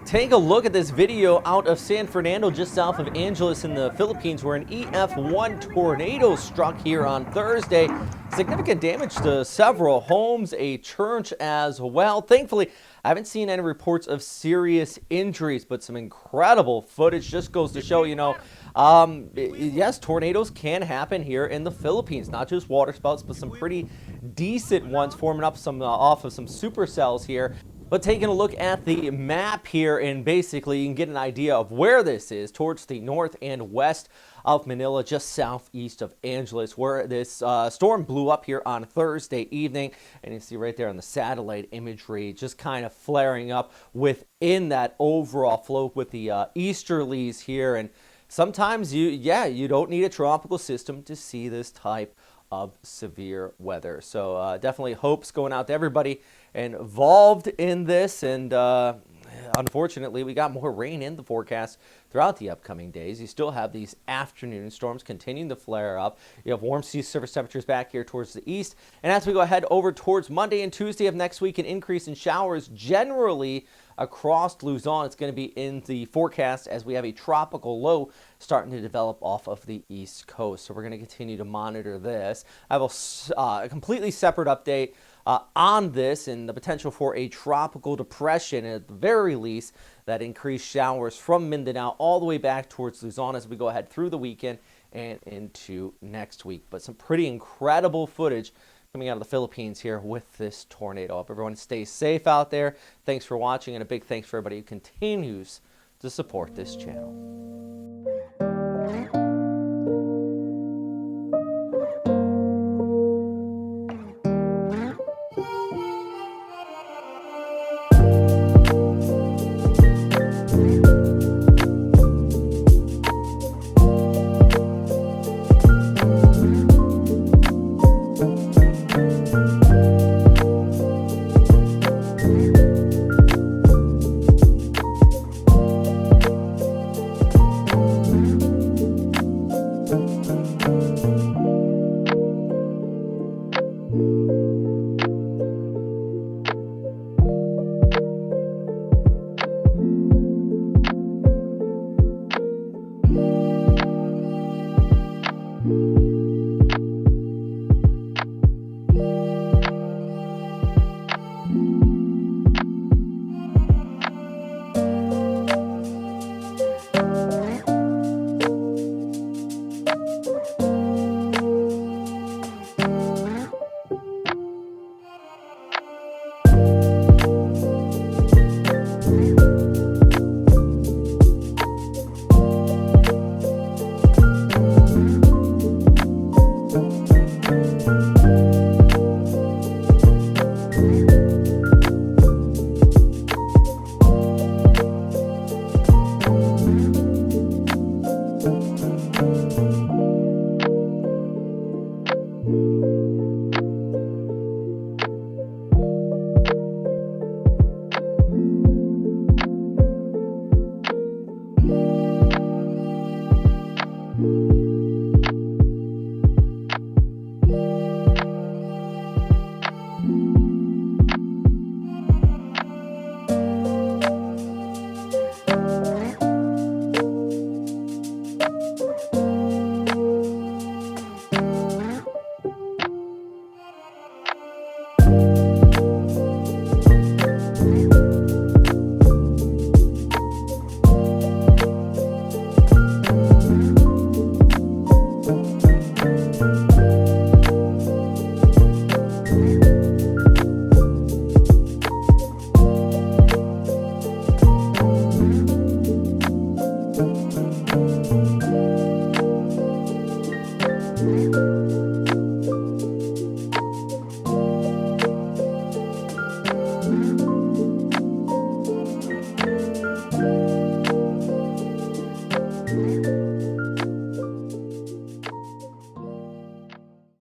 Take a look at this video out of San Fernando, just south of Angeles in the Philippines, where an EF1 tornado struck here on Thursday. Significant damage to several homes, a church as well. Thankfully, I haven't seen any reports of serious injuries, but some incredible footage. Just goes to show, yes, tornadoes can happen here in the Philippines. Not just waterspouts, but some pretty decent ones forming up some off of some supercells here. But taking a look at the map here, and basically you can get an idea of where this is, towards the north and west of Manila, just southeast of Angeles, where this storm blew up here on Thursday evening. And you see right there on the satellite imagery, just kind of flaring up within that overall flow with the easterlies here. And sometimes you don't need a tropical system to see this type of severe weather. So definitely hopes going out to everybody involved in this. And unfortunately, we got more rain in the forecast throughout the upcoming days. You still have these afternoon storms continuing to flare up. You have warm sea surface temperatures back here towards the east. And as we go ahead over towards Monday and Tuesday of next week, an increase in showers generally across Luzon. It's going to be in the forecast as we have a tropical low starting to develop off of the east coast. So we're going to continue to monitor this. I have a completely separate update on this and the potential for a tropical depression, at the very least, that increased showers from Mindanao all the way back towards Luzon as we go ahead through the weekend and into next week. But some pretty incredible footage coming out of the Philippines here with this tornado. Hope everyone stays safe out there. Thanks for watching, and a big thanks for everybody who continues to support this channel.